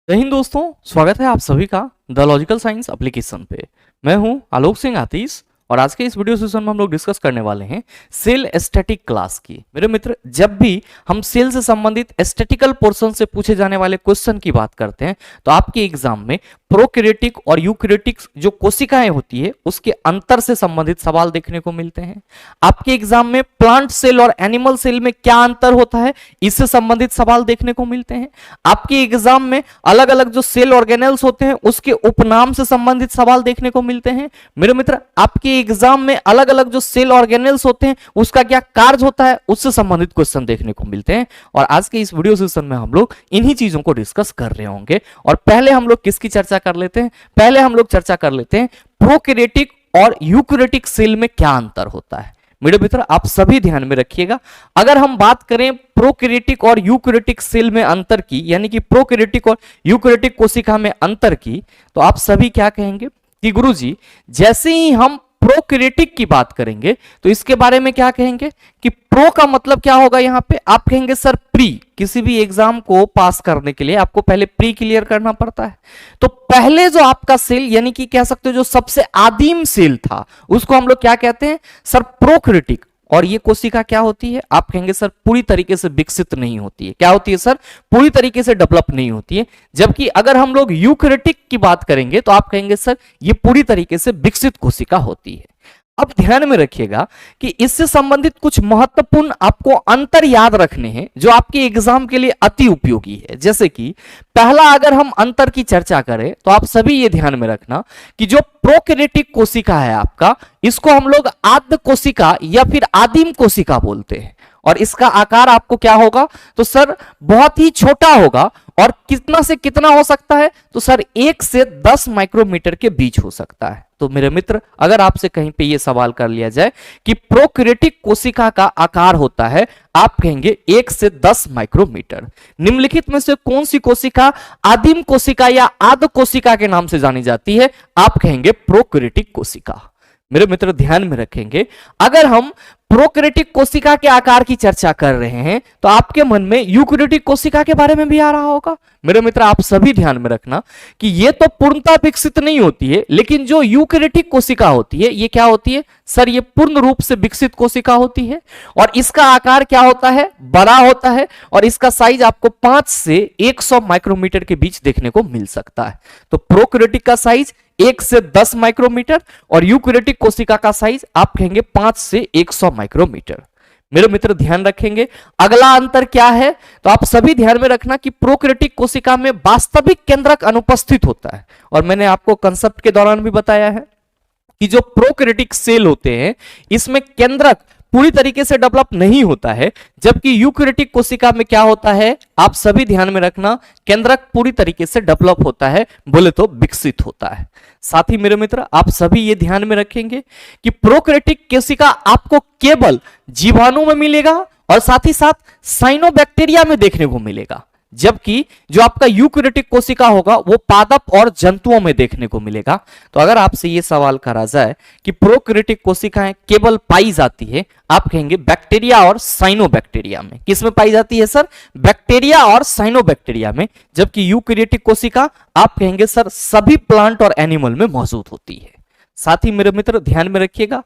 जय हिंद दोस्तों, स्वागत है आप सभी का द लॉजिकल साइंस एप्लीकेशन पे। मैं हूं आलोक सिंह आतिश और आज के इस वीडियो सेशन में हम लोग डिस्कस करने वाले हैं सेल एस्थेटिक क्लास की। मेरे मित्र, जब भी हम सेल से संबंधित एस्थेटिकल पोर्शन से पूछे जाने वाले क्वेश्चन की बात करते हैं तो आपके एग्जाम में प्रोकैरियोटिक और यूकैरियोटिक जो कोशिकाएं होती है उसके अंतर से संबंधित सवाल देखने को मिलते हैं। आपके एग्जाम में प्लांट सेल और एनिमल सेल में क्या अंतर होता है इससे संबंधित सवाल देखने को मिलते हैं। आपके एग्जाम में अलग अलग जो सेल ऑर्गेनेल्स होते हैं उसके उपनाम से संबंधित सवाल देखने को मिलते हैं। मेरे मित्र, आपके एग्जाम में अलग अलग जो सेल ऑर्गेनेल्स होते हैं उसका क्या कार्य होता है उससे संबंधित क्वेश्चन देखने को मिलते हैं। और आज के इस वीडियो सेशन में हम लोग इन्हीं चीजों को डिस्कस कर रहे होंगे। और पहले हम लोग किसकी चर्चा कर लेते हैं? पहले हम लोग चर्चा कर लेते हैं प्रोकैरियोटिक और यूकैरियोटिक सेल में क्या अंतर होता है। मेरे मित्र, आप सभी ध्यान में रखिएगा। अगर हम बात करें प्रोकैरियोटिक और यूकैरियोटिक सेल में अंतर की, यानी कि प्रोकैरियोटिक और यूकैरियोटिक कोशिका में अंतर की, तो आप सभी क्या कहेंगे कि गुरुजी, जैसे ही हम प्रोकैरियोटिक की बात करेंगे तो इसके बारे में क्या कहेंगे कि प्रो का मतलब क्या होगा? यहां पे आप कहेंगे सर प्री। किसी भी एग्जाम को पास करने के लिए आपको पहले प्री क्लियर करना पड़ता है। तो पहले जो आपका सेल, यानी कि कह सकते हो जो सबसे आदिम सेल था, उसको हम लोग क्या कहते हैं? Sir prokaryotic. और ये कोशिका क्या होती है? आप कहेंगे सर पूरी तरीके से विकसित नहीं होती है। क्या होती है सर? पूरी तरीके से डेवलप नहीं होती है। जबकि अगर हम लोग यूकैरियोटिक की बात करेंगे तो आप कहेंगे सर ये पूरी तरीके से विकसित कोशिका होती है। अब ध्यान में रखिएगा कि इससे संबंधित कुछ महत्वपूर्ण आपको अंतर याद रखने हैं जो आपके एग्जाम के लिए अति उपयोगी है। जैसे कि पहला, अगर हम अंतर की चर्चा करें तो आप सभी ये ध्यान में रखना कि जो प्रोकैरियोटिक कोशिका है आपका, इसको हम लोग आद्य कोशिका या फिर आदिम कोशिका बोलते हैं। और इसका आकार आपको क्या होगा? तो सर बहुत ही छोटा होगा। और कितना से कितना हो सकता है? तो सर 1 से 10 माइक्रोमीटर के बीच हो सकता है। तो मेरे मित्र, अगर आपसे कहीं पे ये सवाल कर लिया जाए कि प्रोकैरियोटिक कोशिका का आकार होता है, आप कहेंगे 1 से 10 माइक्रोमीटर। निम्नलिखित में से कौन सी कोशिका आदिम कोशिका या आद्य कोशिका के नाम से जानी जाती है? आप कहेंगे प्रोकैरियोटिक कोशिका। मेरे मित्र, ध्यान में रखेंगे, अगर हम प्रोकैरियोटिक कोशिका के आकार की चर्चा कर रहे हैं तो आपके मन में यूकैरियोटिक कोशिका के बारे में भी आ रहा होगा। मेरे मित्र, आप सभी ध्यान में रखना कि ये तो पूर्णतः विकसित नहीं होती है, लेकिन जो यूकैरियोटिक कोशिका होती है ये क्या होती है? सर ये पूर्ण रूप से विकसित कोशिका होती है। और इसका आकार क्या होता है? बड़ा होता है। और इसका साइज आपको 5 से 100 माइक्रोमीटर के बीच देखने को मिल सकता है। तो प्रोकैरियोटिक का साइज 1 से 10 माइक्रोमीटर और यूकैरियोटिक कोशिका का साइज आप कहेंगे 5 से 100 माइक्रोमीटर। मेरे मित्र, ध्यान रखेंगे अगला अंतर क्या है? तो आप सभी ध्यान में रखना कि प्रोकैरियोटिक कोशिका में वास्तविक केंद्रक अनुपस्थित होता है। और मैंने आपको कंसेप्ट के दौरान भी बताया है कि जो प्रोकैरियोटिक सेल होते हैं इसमें केंद्रक पूरी तरीके से डेवलप नहीं होता है। जबकि यूकैरियोटिक कोशिका में क्या होता है? आप सभी ध्यान में रखना, केंद्रक पूरी तरीके से डेवलप होता है, बोले तो विकसित होता है। साथ ही मेरे मित्र, आप सभी ये ध्यान में रखेंगे कि प्रोकैरियोटिक कोशिका आपको केवल जीवाणु में मिलेगा और साथ ही साथ साइनोबैक्टीरिया में देखने को मिलेगा। जबकि जो आपका यूकैरियोटिक कोशिका होगा वो पादप और जंतुओं में देखने को मिलेगा। तो अगर आपसे ये सवाल करा जाए कि प्रोकैरियोटिक कोशिकाएं केवल पाई जाती है, आप कहेंगे बैक्टीरिया और साइनोबैक्टीरिया में। किस में पाई जाती है सर? बैक्टीरिया और साइनोबैक्टीरिया में। जबकि यूकैरियोटिक कोशिका आप कहेंगे सर सभी प्लांट और एनिमल में मौजूद होती है। साथ ही मेरे मित्र, ध्यान में रखिएगा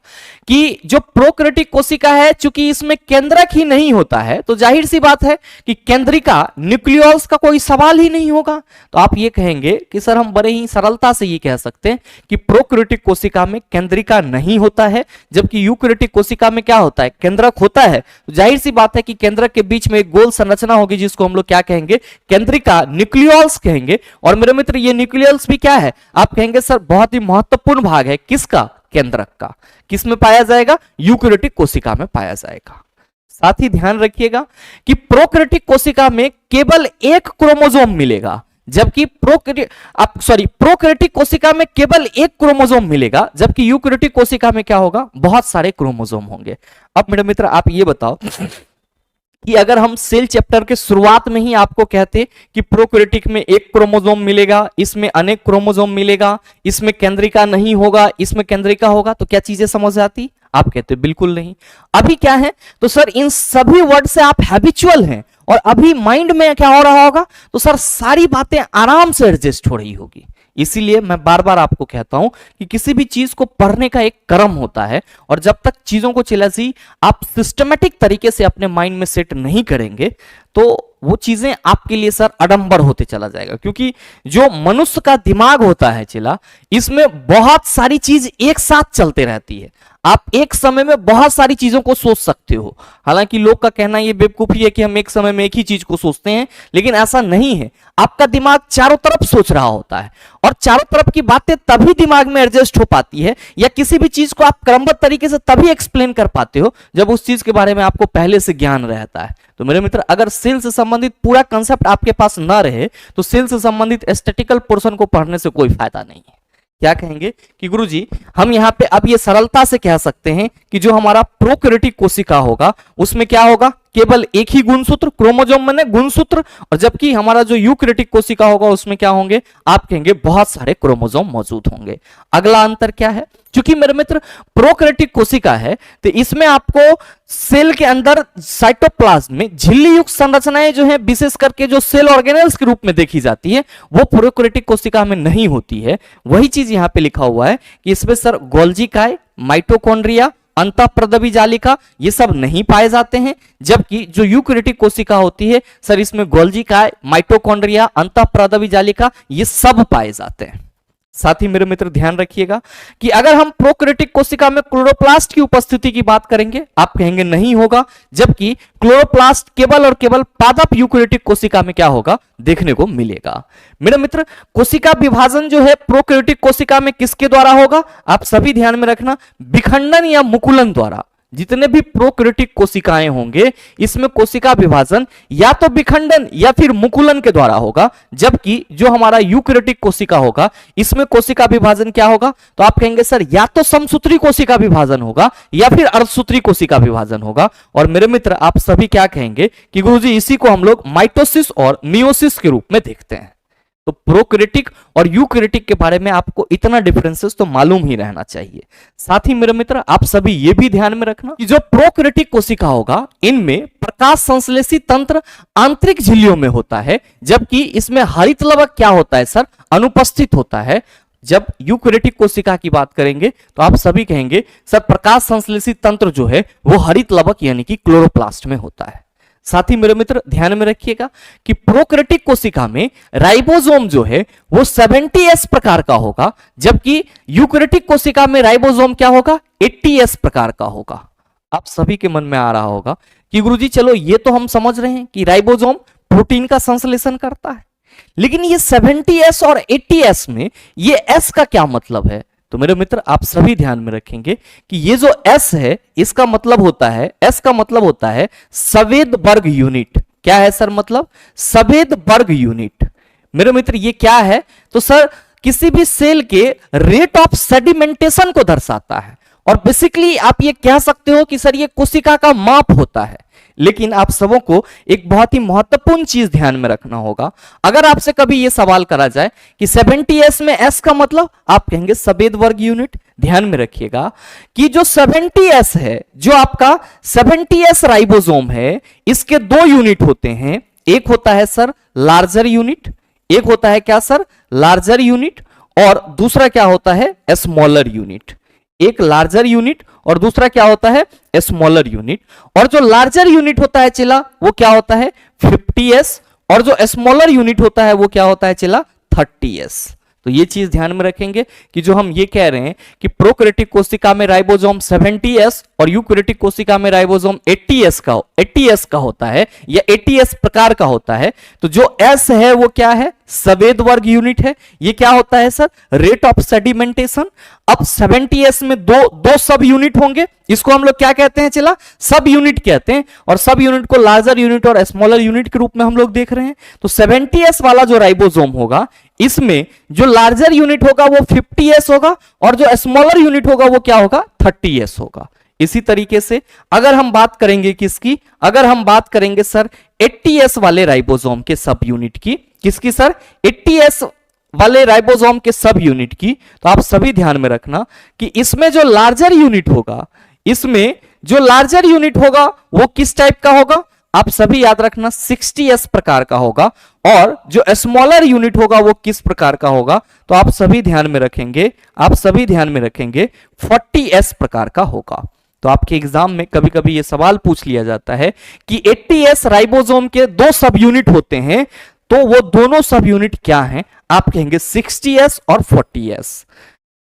कि जो प्रोकैरियोटिक कोशिका है, चूंकि इसमें केंद्रक ही नहीं होता है तो जाहिर सी बात है कि केंद्रिका न्यूक्लियस का कोई सवाल ही नहीं होगा। तो आप ये कहेंगे कि सर हम बड़े ही सरलता से ये कह सकते हैं कि प्रोकैरियोटिक कोशिका में केंद्रिका नहीं होता है, जबकि यूकैरियोटिक कोशिका में क्या होता है? केंद्रक होता है। तो जाहिर सी बात है कि केंद्रक के बीच में एक गोल संरचना होगी जिसको हम लोग क्या कहेंगे? केंद्रिका, न्यूक्लियस कहेंगे। और मेरे मित्र, ये न्यूक्लियस भी क्या है? आप कहेंगे सर बहुत ही महत्वपूर्ण भाग है। किसका? केंद्रक का। किस में पाया जाएगा? यूकैरियोटिक कोशिका में पाया जाएगा। साथ ही ध्यान रखिएगा कि प्रोकैरियोटिक कोशिका में केवल एक क्रोमोसोम मिलेगा, जबकि प्रोकैरियोटिक कोशिका में केवल एक क्रोमोसोम मिलेगा, जबकि यूकैरियोटिक कोशिका में क्या होगा? बहुत सारे क्रोमोसोम होंगे। अब मेरे मित्र, आप ये बताओ कि अगर हम सेल चैप्टर के शुरुआत में ही आपको कहते कि प्रोकैरियोटिक में एक क्रोमोसोम मिलेगा, इसमें अनेक क्रोमोसोम मिलेगा, इसमें केंद्रिका नहीं होगा, इसमें केंद्रिका होगा, तो क्या चीजें समझ आती? आप कहते बिल्कुल नहीं। अभी क्या है? तो सर इन सभी वर्ड से आप हैबिचुअल हैं और अभी माइंड में क्या हो रहा होगा, तो सर सारी बातें आराम से एडजस्ट हो रही होगी। इसीलिए मैं बार बार आपको कहता हूं कि किसी भी चीज को पढ़ने का एक क्रम होता है, और जब तक चीजों को चिलासी आप सिस्टमेटिक तरीके से अपने माइंड में सेट नहीं करेंगे तो वो चीजें आपके लिए सर अडंबर होते चला जाएगा। क्योंकि जो मनुष्य का दिमाग होता है चिला, इसमें बहुत सारी चीज एक साथ चलते रहती है। आप एक समय में बहुत सारी चीजों को सोच सकते हो। हालांकि लोग का कहना ये बेवकूफी है कि हम एक समय में एक ही चीज को सोचते हैं, लेकिन ऐसा नहीं है। आपका दिमाग चारों तरफ सोच रहा होता है, और चारों तरफ की बातें तभी दिमाग में एडजस्ट हो पाती है, या किसी भी चीज को आप क्रमबद्ध तरीके से तभी एक्सप्लेन कर पाते हो जब उस चीज के बारे में आपको पहले से ज्ञान रहता है। तो मेरे मित्र, अगर सेल से संबंधित पूरा कंसेप्ट आपके पास ना रहे तो सेल से संबंधित एस्थेटिकल पोर्शन को पढ़ने से कोई फायदा नहीं है। क्या कहेंगे कि गुरुजी हम यहाँ पे अब ये सरलता से कह सकते हैं कि जो हमारा प्रोकैरियोटिक कोशिका होगा उसमें क्या होगा, केवल एक ही गुणसूत्र, क्रोमोसोम माने गुणसूत्र, और जबकि हमारा जो यूकैरियोटिक कोशिका होगा उसमें क्या होंगे, आप कहेंगे बहुत सारे क्रोमोसोम मौजूद होंगे। अगला अंतर क्या है, क्योंकि मेरे मित्र प्रोकैरियोटिक कोशिका है तो इसमें आपको सेल के अंदर साइटोप्लाज्म में झिल्ली युक्त संरचनाएं जो है विशेष करके जो सेल ऑर्गेनेल्स के रूप में देखी जाती है वो प्रोकैरियोटिक कोशिका में नहीं होती है। वही चीज यहां पे लिखा हुआ है कि इसमें सर गोल्जी काय, माइटोकॉन्ड्रिया, अंतःप्रदवी जालिका ये सब नहीं पाए जाते हैं, जबकि जो यूकैरियोटिक कोशिका होती है सर इसमें गोल्जी काय, माइटोकॉन्ड्रिया, अंतःप्रदवी जालिका ये सब पाए जाते हैं। साथ ही मेरे मित्र ध्यान रखिएगा कि अगर हम प्रोकैरियोटिक कोशिका में क्लोरोप्लास्ट की उपस्थिति की बात करेंगे आप कहेंगे नहीं होगा, जबकि क्लोरोप्लास्ट केवल और केवल पादप यूकैरियोटिक कोशिका में क्या होगा, देखने को मिलेगा। मेरे मित्र कोशिका विभाजन जो है प्रोकैरियोटिक कोशिका में किसके द्वारा होगा, आप सभी ध्यान में रखना, विखंडन या मुकुलन द्वारा। जितने भी प्रोकैरियोटिक कोशिकाएं होंगे इसमें कोशिका विभाजन या तो विखंडन या फिर मुकुलन के द्वारा होगा, जबकि जो हमारा यूकैरियोटिक कोशिका होगा इसमें कोशिका विभाजन क्या होगा, तो आप कहेंगे सर या तो समसूत्री कोशिका विभाजन होगा या फिर अर्धसूत्री कोशिका विभाजन होगा। और मेरे मित्र आप सभी क्या कहेंगे कि गुरुजी इसी को हम लोग माइटोसिस और मियोसिस के रूप में देखते हैं। तो प्रोकैरियोटिक और यूकैरियोटिक के बारे में आपको इतना डिफरेंसेस तो मालूम ही रहना चाहिए। साथ ही मेरे मित्र आप सभी ये भी ध्यान में रखना कि जो प्रोकैरियोटिक कोशिका होगा इनमें प्रकाश संश्लेषी तंत्र आंतरिक झिल्लियों में होता है, जबकि इसमें हरित लवक क्या होता है सर, अनुपस्थित होता है। जब यूकैरियोटिक कोशिका की बात करेंगे तो आप सभी कहेंगे सर प्रकाश संश्लेषी तंत्र जो है वो हरित लवक यानी कि क्लोरोप्लास्ट में होता है। साथ ही मेरे मित्र ध्यान में रखिएगा कि प्रोकैरियोटिक कोशिका में राइबोसोम जो है वो 70S प्रकार का होगा, जबकि यूकैरियोटिक कोशिका में राइबोसोम क्या होगा, 80S प्रकार का होगा। आप सभी के मन में आ रहा होगा कि गुरुजी चलो ये तो हम समझ रहे हैं कि राइबोसोम प्रोटीन का संश्लेषण करता है, लेकिन ये 70S और 80S में ये S का क्या मतलब है। तो मेरे मित्र आप सभी ध्यान में रखेंगे कि ये जो S है इसका मतलब होता है, S का मतलब होता है संवेद वर्ग यूनिट। क्या है सर मतलब, संवेद वर्ग यूनिट। मेरे मित्र ये क्या है, तो सर किसी भी सेल के रेट ऑफ सेडिमेंटेशन को दर्शाता है, और बेसिकली आप ये कह सकते हो कि सर ये कोशिका का माप होता है। लेकिन आप सबों को एक बहुत ही महत्वपूर्ण चीज ध्यान में रखना होगा। अगर आपसे कभी यह सवाल करा जाए कि 70S में S का मतलब, आप कहेंगे संवेद वर्ग यूनिट। ध्यान में रखिएगा कि जो 70S है, जो आपका 70S राइबोसोम है, इसके दो यूनिट होते हैं। एक होता है सर लार्जर यूनिट, एक होता है क्या सर, लार्जर यूनिट, और दूसरा क्या होता है, स्मॉलर यूनिट। एक लार्जर यूनिट और दूसरा क्या होता है, स्मॉलर यूनिट। और जो लार्जर यूनिट होता है चिला वो क्या होता है 50S, और जो स्मॉलर यूनिट होता है वो क्या होता है चिला 30S। तो ये चीज ध्यान में रखेंगे कि जो हम ये कह रहे हैं कि प्रोकैरियोटिक कोशिका में राइबोसोम 70S और यूकैरियोटिक कोशिका में राइबोसोम 80S का होता है या 80S प्रकार का होता है। तो जो S है वो क्या है, संवेद वर्ग यूनिट है। ये क्या होता है सर, रेट ऑफ सेडिमेंटेशन। अब 70S में दो सब यूनिट होंगे, इसको हम लोग क्या कहते हैं चिला, सब यूनिट कहते हैं, और सब यूनिट को लार्जर यूनिट और स्मॉलर यूनिट के रूप में हम लोग देख रहे हैं। तो 70S वाला जो राइबोसोम होगा इसमें जो लार्जर यूनिट होगा वो 50S होगा, और जो स्मॉलर यूनिट होगा वो क्या होगा 30S होगा। इसी तरीके से अगर हम बात करेंगे किसकी, अगर हम बात करेंगे सर 80S वाले राइबोसोम के सब यूनिट की, किसकी सर 80S वाले राइबोसोम के सब यूनिट की, तो आप सभी ध्यान में रखना कि इसमें जो लार्जर यूनिट होगा, इसमें जो लार्जर यूनिट होगा वो किस टाइप का होगा, आप सभी याद रखना 60s प्रकार का होगा, और जो स्मॉलर यूनिट होगा वो किस प्रकार का होगा, तो आप सभी ध्यान में रखेंगे, 40s प्रकार का होगा। तो आपके एग्जाम में कभी कभी ये सवाल पूछ लिया जाता है कि 80s राइबोसोम के 2 सब यूनिट होते हैं, तो वो दोनों सब यूनिट क्या हैं? आप कहेंगे 60s और 40s।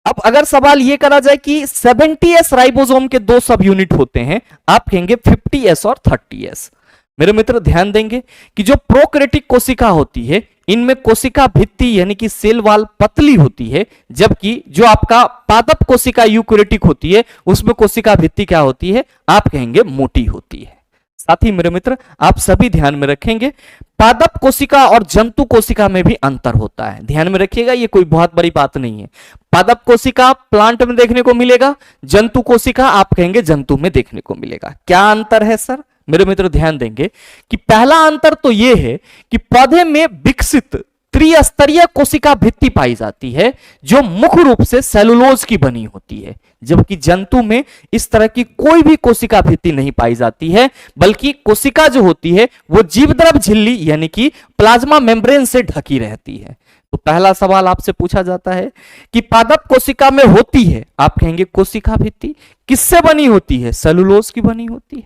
अब अगर सवाल ये करा जाए कि 70s राइबोसोम के 2 सब यूनिट होते हैं, आप कहेंगे 50s और 30s। मेरे मित्र ध्यान देंगे कि जो प्रोकैरियोटिक कोशिका होती है, इनमें कोशिका भित्ति यानी कि सेल वॉल पतली होती है, जबकि जो आपका पादप कोशिका यूकैरियोटिक होती है, उसमें कोशिका भित्ति क्या होती है? आप कहेंगे मोटी होती है। साथ ही मेरे मित्र आप सभी ध्यान में रखेंगे, पादप कोशिका और जंतु कोशिका में भी अंतर होता है। ध्यान में रखिएगा, ये कोई बहुत बड़ी बात नहीं है। पादप कोशिका प्लांट में देखने को मिलेगा, जंतु कोशिका आप कहेंगे जंतु में देखने को मिलेगा। क्या अंतर है सर? मेरे मित्र ध्यान देंगे कि पहला अंतर तो यह है कि पौधे में विकसित त्रिस्तरीय कोशिका भित्ति पाई जाती है, जो मुख्य रूप से सेलुलोज की बनी होती है, जबकि जंतु में इस तरह की कोई भी कोशिका भित्ति नहीं पाई जाती है, बल्कि कोशिका जो होती है वो जीवद्रव झिल्ली यानी कि प्लाज्मा मेम्ब्रेन से ढकी रहती है। तो पहला सवाल आपसे पूछा जाता है कि पादप कोशिका में होती है, आप कहेंगे कोशिका भित्ति, किससे बनी होती है? सेलुलोज की बनी होती है।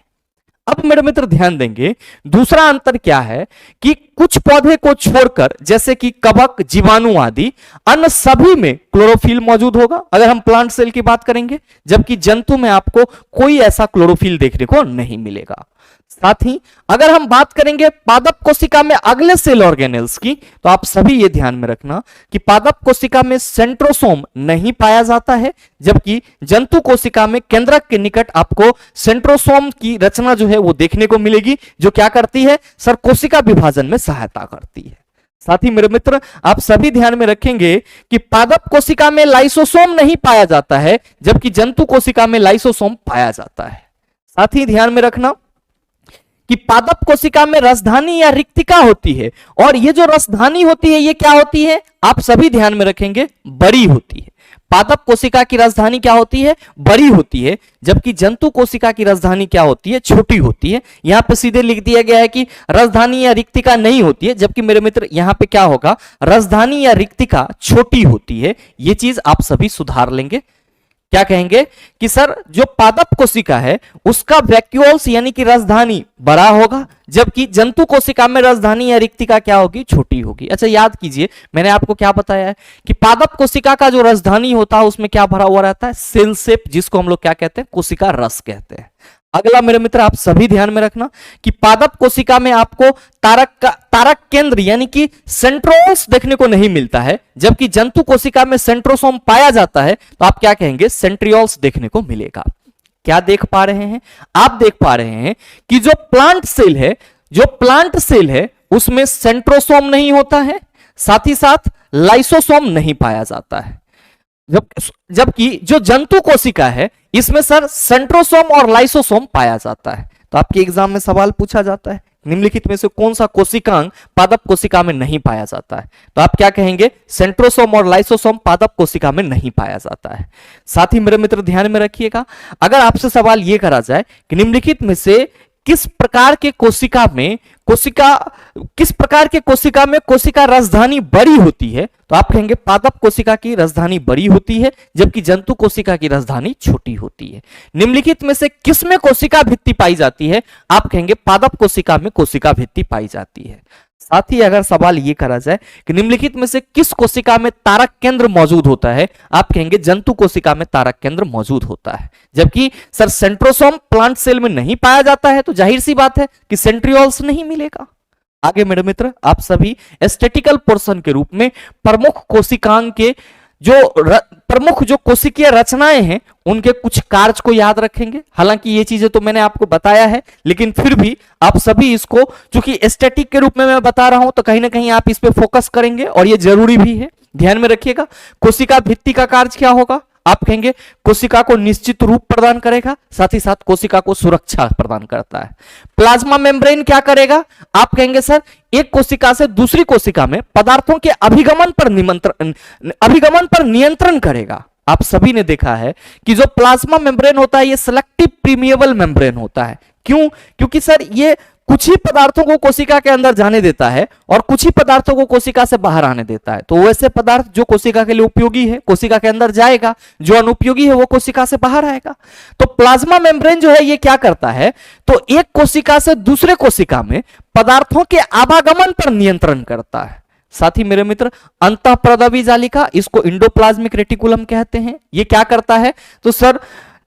अब मेरे मित्र ध्यान देंगे, दूसरा अंतर क्या है कि कुछ पौधे को छोड़कर जैसे कि कवक, जीवाणु आदि, अन्य सभी में क्लोरोफिल मौजूद होगा अगर हम प्लांट सेल की बात करेंगे, जबकि जंतु में आपको कोई ऐसा क्लोरोफिल देखने को नहीं मिलेगा। साथ ही अगर हम बात करेंगे पादप कोशिका में अगले सेल ऑर्गेनेल्स की, तो आप सभी ये ध्यान में रखना कि पादप कोशिका में सेंट्रोसोम नहीं पाया जाता है, जबकि जंतु कोशिका में केंद्रक के निकट आपको सेंट्रोसोम की रचना जो है वो देखने को मिलेगी, जो क्या करती है सर? कोशिका विभाजन में सहायता करती है। साथ ही मेरे मित्र आप सभी ध्यान में रखेंगे कि पादप कोशिका में लाइसोसोम नहीं पाया जाता है, जबकि जंतु कोशिका में लाइसोसोम पाया जाता है। साथ ही ध्यान में रखना कि पादप कोशिका में रसधानी या रिक्तिका होती है, और ये जो रसधानी होती है ये क्या होती है? आप सभी ध्यान में रखेंगे, बड़ी होती है। पादप कोशिका की राजधानी क्या होती है? बड़ी होती है, जबकि जंतु कोशिका की राजधानी क्या होती है? छोटी होती है। यहां पे सीधे लिख दिया गया है कि राजधानी या रिक्तिका नहीं होती है, जबकि मेरे मित्र यहां पे क्या होगा? राजधानी या रिक्तिका छोटी होती है। ये चीज आप सभी सुधार लेंगे। क्या कहेंगे कि सर जो पादप कोशिका है उसका वैक्यूल्स यानी कि राजधानी बड़ा होगा, जबकि जंतु कोशिका में राजधानी या रिक्तिका क्या होगी? छोटी होगी। अच्छा याद कीजिए, मैंने आपको क्या बताया है कि पादप कोशिका का जो राजधानी होता है उसमें क्या भरा हुआ रहता है? सेल सेप, जिसको हम लोग क्या कहते हैं? कोशिका रस कहते हैं। अगला मेरे मित्र आप सभी ध्यान में रखना कि पादप कोशिका में आपको तारक केंद्र यानी कि सेंट्रोस देखने को नहीं मिलता है, जबकि जंतु कोशिका में सेंट्रोसोम पाया जाता है, तो आप क्या कहेंगे? सेंट्रियोल्स देखने को मिलेगा। क्या देख पा रहे हैं? आप देख पा रहे हैं कि जो प्लांट सेल है उसमें सेंट्रोसोम नहीं होता है, साथ ही साथ लाइसोसोम नहीं पाया जाता है, जबकि जो जंतु कोशिका है इसमें सर सेंट्रोसोम और लाइसोसोम पाया जाता है। तो आपके एग्जाम में सवाल पूछा जाता है निम्नलिखित में से कौन सा कोशिकांग पादप कोशिका में नहीं पाया जाता है? तो आप क्या कहेंगे? सेंट्रोसोम और लाइसोसोम पादप कोशिका में नहीं पाया जाता है। साथ ही मेरे मित्र ध्यान में रखिएगा, अगर आपसे सवाल यह करा जाए कि निम्नलिखित में से किस प्रकार के कोशिका में कोशिका राजधानी बड़ी होती है, तो आप कहेंगे पादप कोशिका की राजधानी बड़ी होती है, जबकि जंतु कोशिका की राजधानी छोटी होती है। निम्नलिखित में से किस में कोशिका भित्ति पाई जाती है? आप कहेंगे पादप कोशिका में कोशिका भित्ति पाई जाती है। साथ ही अगर सवाल यह करा जाए कि निम्नलिखित में से किस कोशिका में तारक केंद्र मौजूद होता है, आप कहेंगे जंतु कोशिका में तारक केंद्र मौजूद होता है, जबकि सर सेंट्रोसोम प्लांट सेल में नहीं पाया जाता है, तो जाहिर सी बात है कि सेंट्रियोल्स नहीं मिलेगा। आगे मेरे मित्र आप सभी एस्थेटिकल पोर्शन के रूप में प्रमुख कोशिकांग के प्रमुख जो कोशिकीय रचनाएं हैं उनके कुछ कार्य को याद रखेंगे। हालांकि ये चीजें तो मैंने आपको बताया है, लेकिन फिर भी आप सभी इसको, चूंकि एस्थेटिक के रूप में मैं बता रहा हूं, तो कहीं ना कहीं आप इस पे फोकस करेंगे और ये जरूरी भी है। ध्यान में रखिएगा, कोशिका भित्ति का कार्य क्या होगा? आप कहेंगे कोशिका को निश्चित रूप प्रदान करेगा, साथ ही साथ कोशिका को सुरक्षा प्रदान करता है। प्लाज्मा मेम्ब्रेन क्या करेगा? आप कहेंगे सर एक कोशिका से दूसरी कोशिका में पदार्थों के अभिगमन पर नियंत्रण करेगा। आप सभी ने देखा है कि जो प्लाज्मा मेम्ब्रेन होता है ये सिलेक्टिव प्रीमिएबल मेम्ब्रेन होता है। क्यों? क्योंकि सर ये कुछ ही पदार्थों को कोशिका के अंदर जाने देता है और कुछ ही पदार्थों को कोशिका से बाहर आने देता है। तो वैसे पदार्थ जो कोशिका के लिए उपयोगी है कोशिका के अंदर जाएगा, जो अनुपयोगी है वो कोशिका से बाहर आएगा। तो प्लाज्मा मेम्ब्रेन जो है ये क्या करता है, तो एक कोशिका से दूसरे कोशिका में पदार्थों के आवागमन पर नियंत्रण करता है। साथ ही मेरे मित्र अंतःप्रदवी जालिका, इसको इंडोप्लाज्मिक रेटिकुलम कहते हैं, ये क्या करता है, तो सर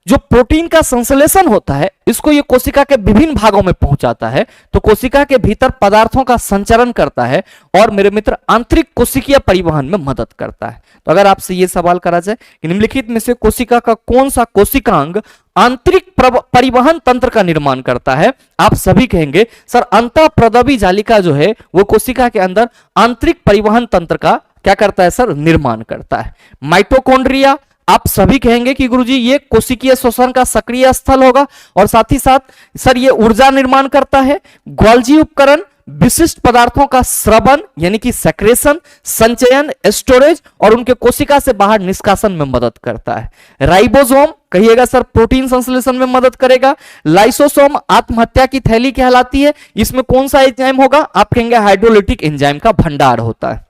जो प्रोटीन का संश्लेषण होता है इसको ये कोशिका के विभिन्न भागों में पहुंचाता है। तो कोशिका के भीतर पदार्थों का संचरण करता है और मेरे मित्र आंतरिक कोशिकीय परिवहन में मदद करता है। तो अगर आपसे ये सवाल करा जाए कि निम्नलिखित में से कोशिका का कौन सा कोशिकांग आंतरिक परिवहन तंत्र का निर्माण करता है, आप सभी कहेंगे सर अंतःप्रदवी जालिका जो है वो कोशिका के अंदर आंतरिक परिवहन तंत्र का क्या करता है सर, निर्माण करता है। माइटोकॉन्ड्रिया, आप सभी कहेंगे कि गुरुजी ये कोशिकीय श्वसन का सक्रिय स्थल होगा और साथ ही साथ सर ये ऊर्जा निर्माण करता है। गोल्जी उपकरण विशिष्ट पदार्थों का स्रवण यानी कि सेक्रेशन, संचयन, स्टोरेज और उनके कोशिका से बाहर निष्कासन में मदद करता है। राइबोसोम कहिएगा सर प्रोटीन संश्लेषण में मदद करेगा। लाइसोसोम आत्महत्या की थैली कहलाती है, इसमें कौन सा एंजाइम होगा, आप कहेंगे हाइड्रोलिटिक एंजाइम का भंडार होता है।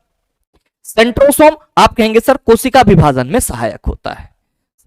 सेंट्रोसोम आप कहेंगे सर कोशिका विभाजन में सहायक होता है।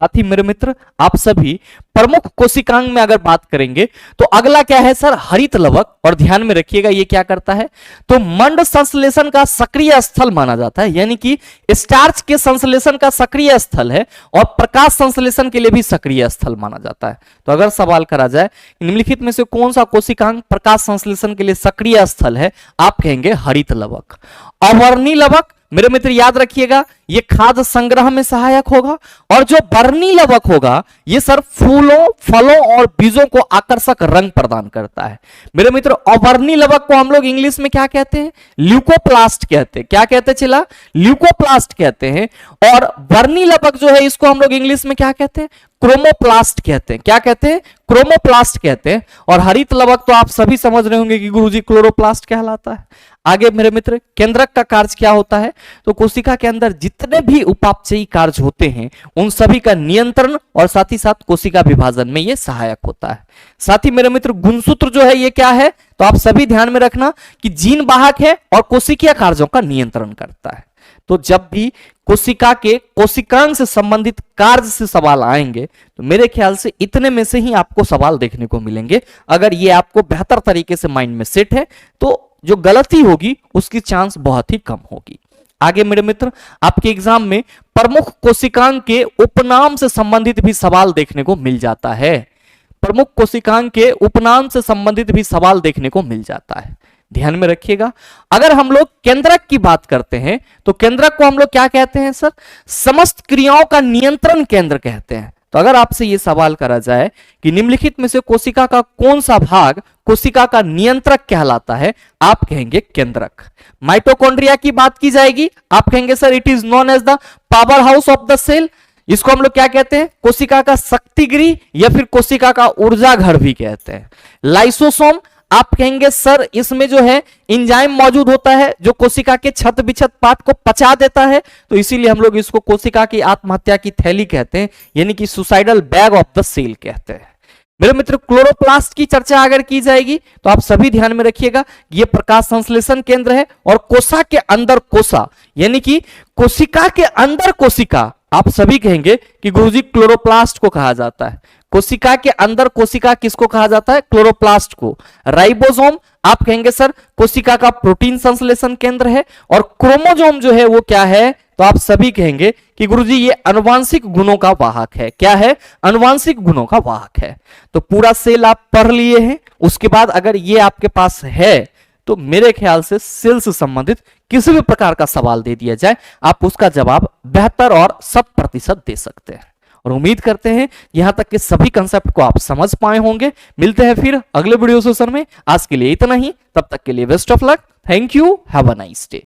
साथ ही मेरे मित्र आप सभी प्रमुख कोशिकांग में अगर बात करेंगे तो अगला क्या है सर, हरित लवक। और ध्यान में रखिएगा ये क्या करता है, तो मंड संश्लेषण का सक्रिय स्थल माना जाता है, यानी कि स्टार्च के संश्लेषण का सक्रिय स्थल है और प्रकाश संश्लेषण के लिए भी सक्रिय स्थल माना जाता है। तो अगर सवाल करा जाए निम्नलिखित में से कौन सा कोशिकांग प्रकाश संश्लेषण के लिए सक्रिय स्थल है, आप कहेंगे हरित लवक। अवर्णी लवक मेरे मित्र याद रखिएगा ये खाद्य संग्रह में सहायक होगा और जो वर्णी लवक होगा ये सर फूलों, फलों और बीजों को आकर्षक रंग प्रदान करता है। मेरे मित्र अवर्णी लवक को हम लोग इंग्लिश में क्या कहते हैं, ल्यूकोप्लास्ट कहते हैं। क्या कहते हैं चिल्ला, ल्यूकोप्लास्ट कहते हैं। और वर्णी लवक जो है इसको हम लोग इंग्लिश में क्या कहते हैं, क्रोमोप्लास्ट कहते हैं। क्या कहते हैं, क्रोमोप्लास्ट कहते हैं। और हरित लवक तो आप सभी समझ रहे होंगे कि गुरुजी क्लोरोप्लास्ट कहलाता है। आगे मेरे मित्र केंद्रक का कार्य क्या होता है, तो कोशिका के अंदर जितने भी उपापचयी कार्य होते हैं उन सभी का नियंत्रण और साथ ही साथ कोशिका विभाजन में ये सहायक होता है। साथ ही मेरे मित्र गुणसूत्र जो है ये क्या है, तो आप सभी ध्यान में रखना कि जीन वाहक है और कोशिकीय कार्यों का नियंत्रण करता है। तो जब भी कोशिका के कोशिकांग से संबंधित कार्य से सवाल आएंगे तो मेरे ख्याल से इतने में से ही आपको सवाल देखने को मिलेंगे। अगर ये आपको बेहतर तरीके से माइंड में सेट है तो जो गलती होगी उसकी चांस बहुत ही कम होगी। आगे मेरे मित्र आपके एग्जाम में प्रमुख कोशिकांग के उपनाम से संबंधित भी सवाल देखने को मिल जाता है। प्रमुख कोशिकांग के उपनाम से संबंधित भी सवाल देखने को मिल जाता है, ध्यान में रखिएगा। अगर हम लोग केंद्रक की बात करते हैं तो केंद्रक को हम लोग क्या कहते हैं सर, समस्त क्रियाओं का नियंत्रण केंद्र कहते हैं। तो अगर आपसे यह सवाल करा जाए कि निम्नलिखित में से कोशिका का कौन सा भाग कोशिका का नियंत्रक कहलाता है, आप कहेंगे केंद्रक। माइटोकॉन्ड्रिया की बात की जाएगी, आप कहेंगे sir it is known as the power house of the cell. इसको हम लोग क्या कहते हैं, कोशिका का शक्ति गृह या फिर कोशिका का ऊर्जा घर भी कहते हैं। लाइसोसोम आप कहेंगे सर इसमें जो है एंजाइम मौजूद होता है जो कोशिका के छत विछत पार्ट को पचा देता है, तो इसीलिए हम लोग इसको कोशिका की आत्महत्या की थैली कहते हैं, यानी कि suicidal bag of the cell कहते हैं। मेरे मित्र क्लोरोप्लास्ट की चर्चा अगर की जाएगी तो आप सभी ध्यान में रखिएगा ये प्रकाश संश्लेषण केंद्र है और कोशा के अंदर कोशा यानी कि कोशिका के अंदर कोशिका, आप सभी कहेंगे कि गुरुजी क्लोरोप्लास्ट को कहा जाता है। कोशिका के अंदर कोशिका किसको कहा जाता है, क्लोरोप्लास्ट को। राइबोसोम आप कहेंगे सर कोशिका का प्रोटीन संश्लेषण केंद्र है। और क्रोमोसोम जो है वो क्या है, तो आप सभी कहेंगे कि गुरुजी ये आनुवांशिक गुणों का वाहक है। क्या है, आनुवांशिक गुणों का वाहक है। तो पूरा सेल आप पढ़ लिए हैं, उसके बाद अगर ये आपके पास है तो मेरे ख्याल से सेल से संबंधित किसी भी प्रकार का सवाल दे दिया जाए आप उसका जवाब बेहतर और 100% दे सकते हैं। और उम्मीद करते हैं यहां तक के सभी कंसेप्ट को आप समझ पाए होंगे। मिलते हैं फिर अगले वीडियो सेशन में, आज के लिए इतना ही, तब तक के लिए best of luck, thank you, have a nice day.